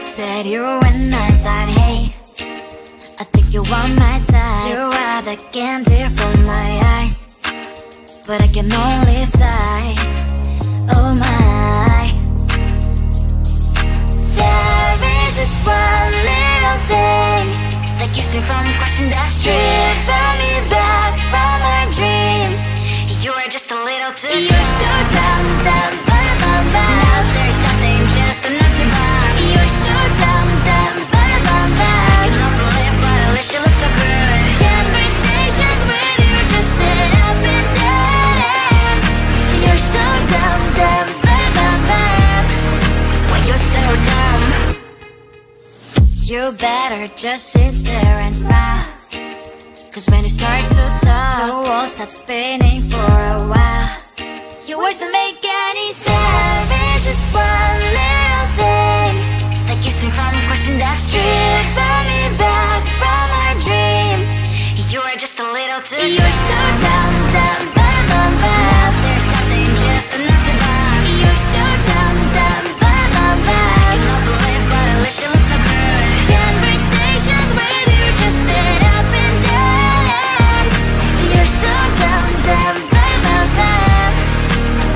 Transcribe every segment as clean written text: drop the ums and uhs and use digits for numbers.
looked at you and I thought, hey, I think you want my type. You are the candy from my eyes, but I can only sigh, oh my. There is just one little thing that keeps me from crossing that street. Pull me back from my dreams. You are just a little too close. You're so dumb, dumb, ba-da-bum-bum. Now there's nothing, just a nutty bomb. You're so dumb, dumb, ba-da-bum-bum. I can overlive, but at least you look so good. Conversations with you just end up in dead ends. You're so dumb, dumb, ba-da-bum-bum. When you're so dumb, you better just sit there and smile, 'cause when you start to talk, the world stops spinning for a while. Your words don't make any sense. There's just one little thing that keeps me from crossing that street. Pull me back from my dreams. You are just a little too close. You're so dumb, dumb, ba-da-bum-bum. There's nothing, just a nutty bomb. You're so dumb, dumb, ba-da-bum-bum. I can overlive, but at least you look so good. Conversations with you just end up in dead ends. You're so dumb, dumb, ba-da-bum-bum.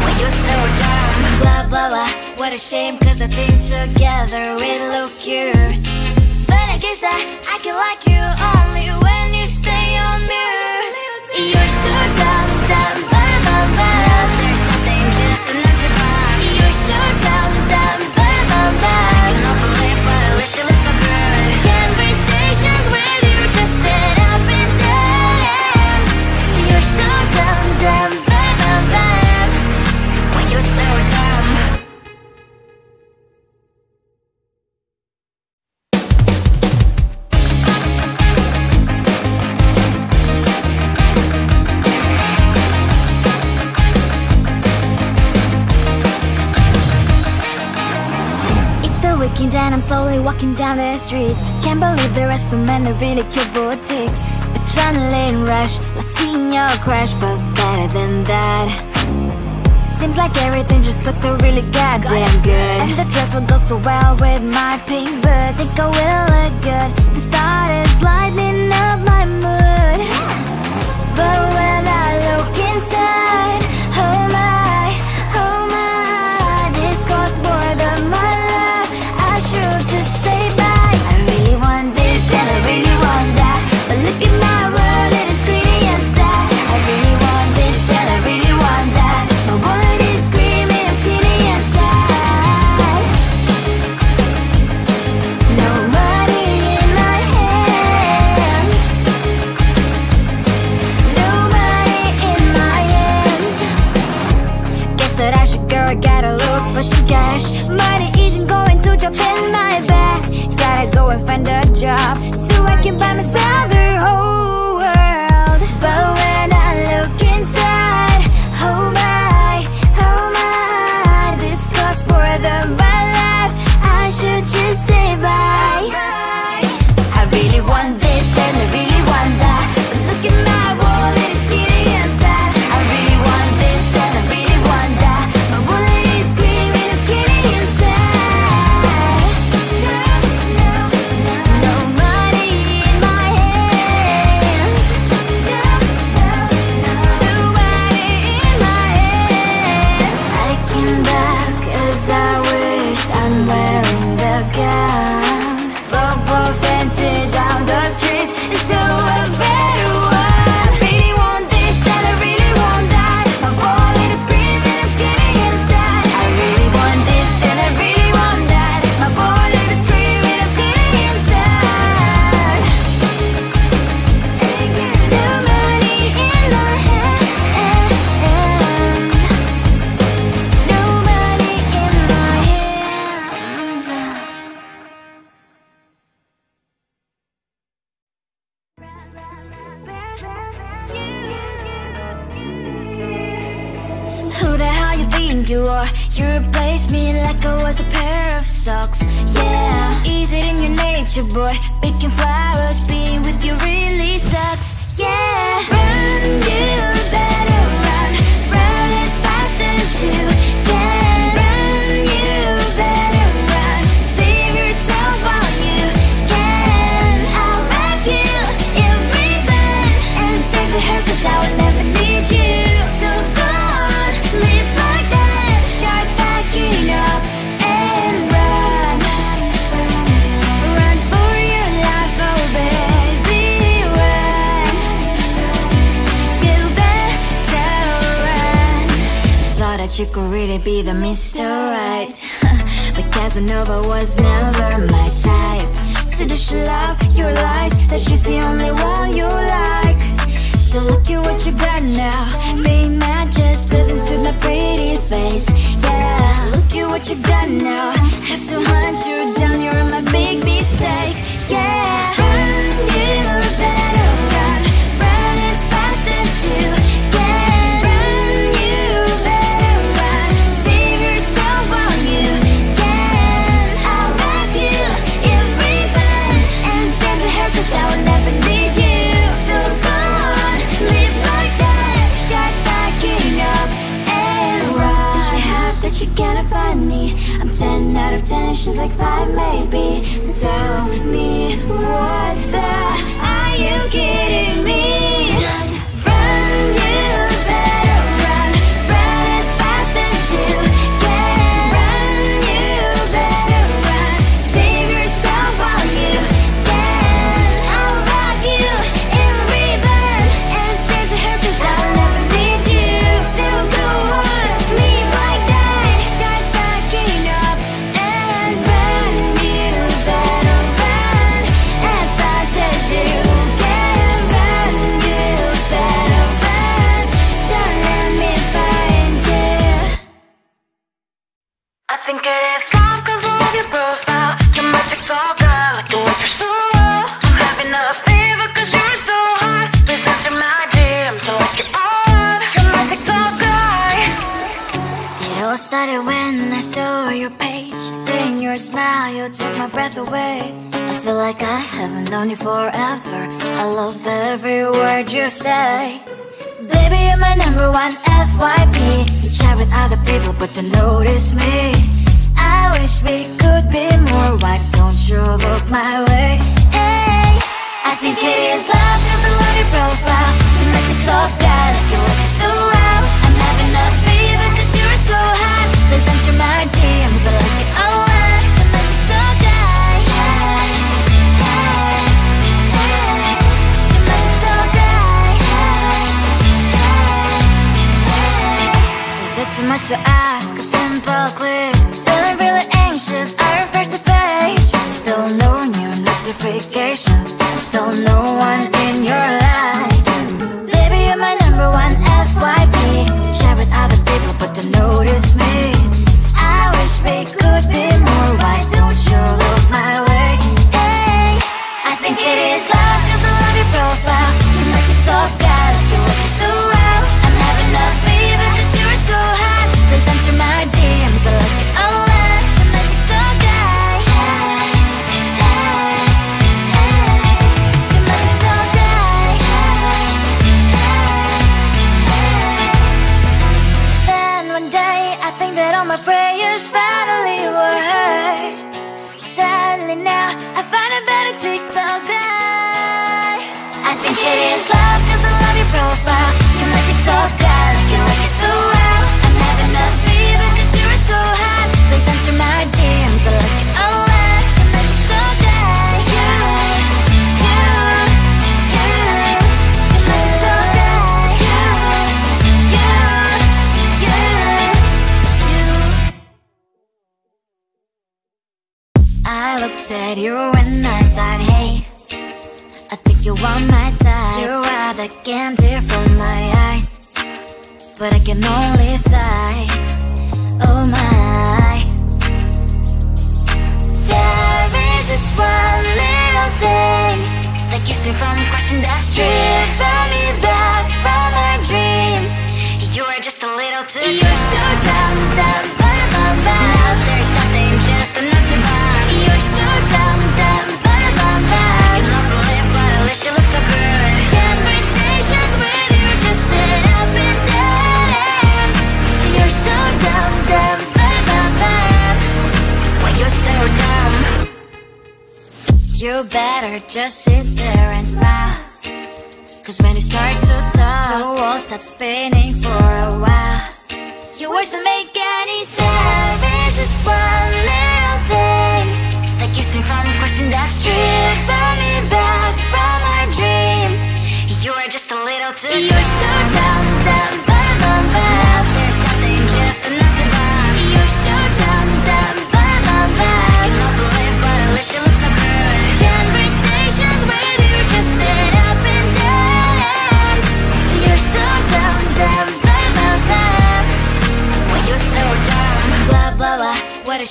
When you're so dumb, blah, blah, blah. What a shame, 'cause I think together we look cute. But I guess that I can like you only when you stay on mute. You're so dumb, dumb, ba-da-bum-bum. There's nothing, just a nutty bomb. You're so dumb, dumb, ba-da-bum-bum. I can overlive, but at least you look so good. Conversations with you just end up in dead ends. You're so dumb, dumb, ba-da-bum-bum. When you're so dumb. And I'm slowly walking down the streets. Can't believe there are so many really cute boutiques. Adrenaline rush, like seeing your crush, but better than that. Seems like everything just looks so really goddamn good. And the dress will go so well with my pink boots. Think I will look good. The started lighting up my mood. But when I look inside, oh my, this costs more than my life. I should just say bye. I really want this and I really want that, but look at my world, it is pretty inside. I really want this and I really want that. My wallet is screaming, I'm skinny inside. No money in my hand. No money in my hand. Guess that I should go, I gotta look for some cash. Money isn't going to jump in my bag. Gotta go and find a job so I can buy myself the whole world. But when I look inside, oh my, this costs more than my life. I should just say bye. I really want this and I really want that, but look at my wallet, it's skinny inside. I really want this and I really want that. My wallet is screaming, I'm skinny inside. No money in my hand. No money in my hand. I came back 'cause I wished I'm wearing the gown. Broke fancy down the streets, it's so a better one. Really want this and I really want that. My wallet is screaming, I'm skinny inside. I really want this and I really want that. My wallet is screaming, I'm skinny inside. No money in my hand. No money in my hands. Who the hell you think you are? You replaced me like I was a pair of socks. Yeah, is it in your nature, boy? Picking flowers, being with you really sucks. Yeah, run, you better run. Run as fast as you can. Run, you better run. Save yourself. that you could really be the Mr. Right. But Casanova was never my type. So does she love your lies, that she's the only one you like? So look at what you've done now. Being mad just doesn't suit my pretty face. Yeah, look at what you've done now. Have to hunt you down, you're my big mistake. Yeah, run, you better run. Run as fast as you can. Run, you better run. Save yourself while you can. I'll wrap you in ribbon and send to her, 'cause I will never need you. So go on, live like that. Start backing up and run. Does she have that she cannot find me? I'm 10 out of 10, she's like 5 maybe. So tell me, what the, are you kidding me? Run, you better run. Run as fast as you can. Run, you better run. Save yourself while you can. I'll wrap you in ribbon and send to her, 'cause I'll never need you. So go on, leave like that. Start backing up and run. You better run as fast as you can. Run, you better run. Don't let me find you. I think it is love 'cause I love your profile. You're my TikTok guy, like the way you're so low. I'm having a fever 'cause you're so hot. Please answer my DMs, so like you're on. You're my TikTok guy. It all started when I saw your page. Seeing your smile, you took my breath away. I feel like I haven't known you forever. I love every word you say. Baby, you're my number one FYP. You chat with other people, but you notice me. I wish we could be more. Why don't you look my way? Hey, I think it is love 'cause I love your profile. You make me talk guy, like you're looking so well. I'm having a fever 'cause you're so hot. Please answer my DMs, I like it a lot. I'm a TikTok guy. Hey, hey, hey. You're my TikTok guy. Hey, hey, hey. Is it too much to ask? A simple click. Feeling really anxious, I refresh the page. Still no new notifications. Still no one in your life. Baby, you're my number one FYP. Share with other people, but don't notice me. I wish we could be more. Why don't you look my way? Hey, I think it is love 'cause I love your profile. You make me talk guy, like you're looking so well. I'm having a fever 'cause you're so hot. Please answer my DMs, I like it a lot. I'm a TikTok guy. Hey, hey, hey. You're my TikTok guy. Hey, hey, hey. Then one day I think that all my prayers finally were heard. Sadly now I find a better TikTok guy. I think it is love 'cause I love your profile. You're my TikTok guy, like you like it so well. I'm having a fever 'cause you're so hot. Please answer my DMs, I like it a lot. I'm a TikTok guy. You, you, you. You're my TikTok guy. You, you, you, you. I looked at you and I thought, hey, I think you want my type. You are the candy from my eyes, but I can only sigh. Oh my, there is just one little thing that keeps me from crossing that street. Stripping me back from my dreams. You are just a little too good. You're so dumb, dumb, but I'm bad. Now there's nothing, just enough to buy. You're so dumb, dumb, but I'm bad. You love to live, but at least you look so good. Conversations with you just end up in dead end. You're so dumb, dumb, but I'm bad. Why you're so dumb? You better just sit there and smile, 'cause when you start to talk, the world stops spinning for a while. Your words don't make any sense. There's just one little thing that keeps me from crossing that street. Stripping me back from my dreams. You are just a little too good. You're so dumb, dumb, but I'm bad. There's nothing, just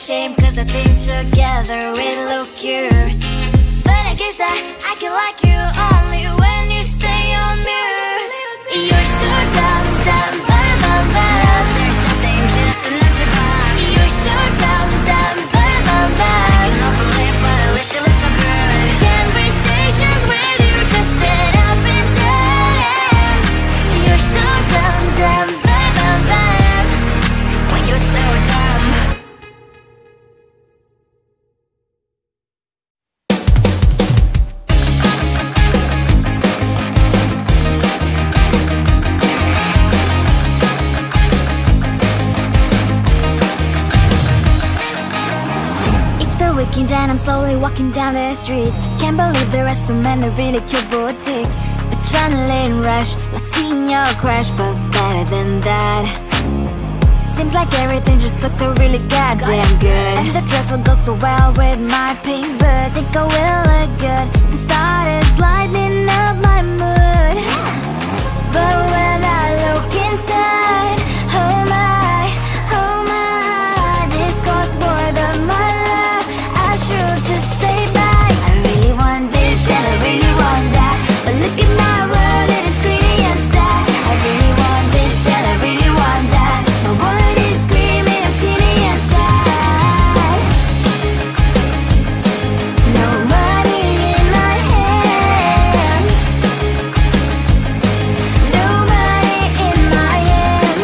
shame, cause I think together we look cute. But I guess that I can like you only when you stay on mute. You're so dumb, dumb, blah, blah, blah. There's nothing just enough to buy. You're so dumb, dumb, blah, blah, blah. I can not believe, but I wish you looked so good. Conversations with you just dead up and dead. You're so dumb, dumb, blah, blah, blah. When you're so dumb. And I'm slowly walking down the streets. Can't believe there are so many really cute boutiques. Adrenaline rush, like seeing your crush, but better than that. Seems like everything just looks so really goddamn good. And the dress will go so well with my pink boots. Think I will look good. The start is lighting up my mood. But when I look inside, oh my, this costs more than my life. I should just say bye. I really want this and I really want that, but look at my world, it is greedy inside. I really want this and I really want that. My wallet is screaming, I'm skinny inside. No money in my hand. No money in my hand.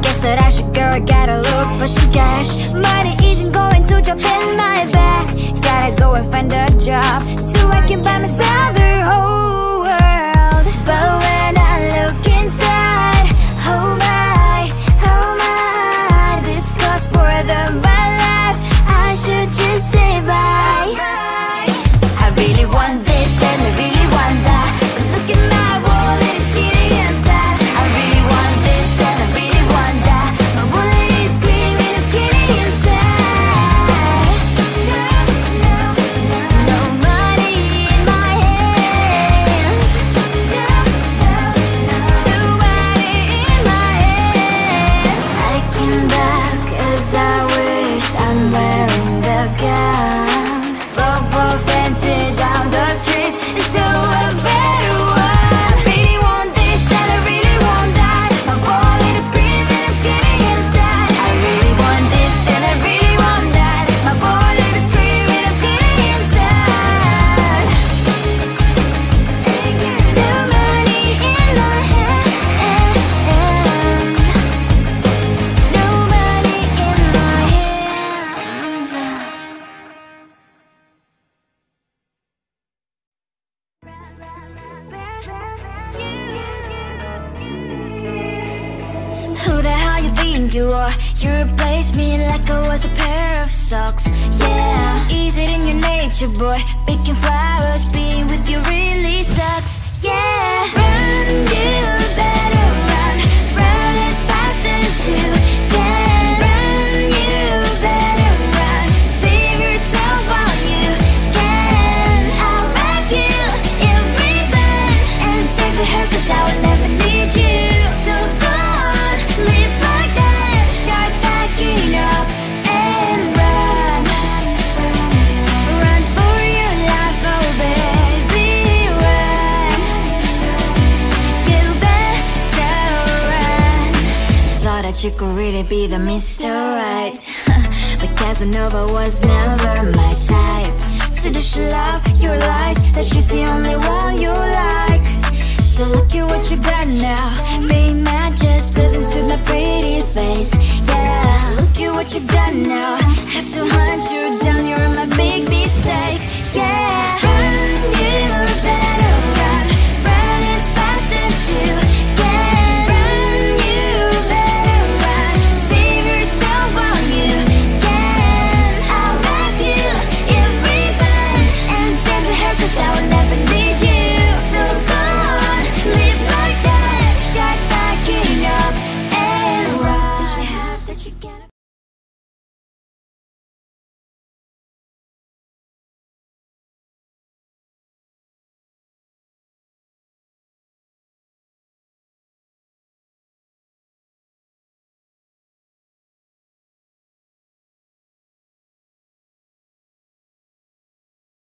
Guess that I should go, I gotta look for some cash. Money isn't going to jump in my back. Gotta go and find a job so I can buy myself the whole world. But when I look inside, oh my, this costs more than my life. I should just say bye. I really want this and I really want that, but look at my wallet, it's skinny inside. I really want this and I really want that. My wallet is screaming, I'm skinny inside. No money in my hand. No money in my hand. I came back 'cause I wished I'm wearing the gown. Robo fancy down the streets, it's so a better one. I really want this and I really want that. My wallet is screaming, it's getting inside. I really want this and I really want that. My wallet is screaming, it's getting inside. No money in my hand. No money in my hands. Who the hell you think you are? You replaced me like I was a pair of socks. Yeah, is it in your nature, boy? Picking flowers, being with you really sucks. Yeah, run, you better run. Run as fast as you can. Run, you better run. Save yourself while you can. I'll wrap you in ribbon and send to her 'cause I will never need you. So go on, live like that. Start packing up and run. Run for your life, oh baby, run. You better run. Thought that you could really be the Mr. Right, but Casanova was never my type. So does she love your lies, that she's the only one you like? So look at what you got now. Being mad just doesn't suit my pretty face. Yeah, look at what you got now. Have to hunt you down, you're my big mistake. Yeah.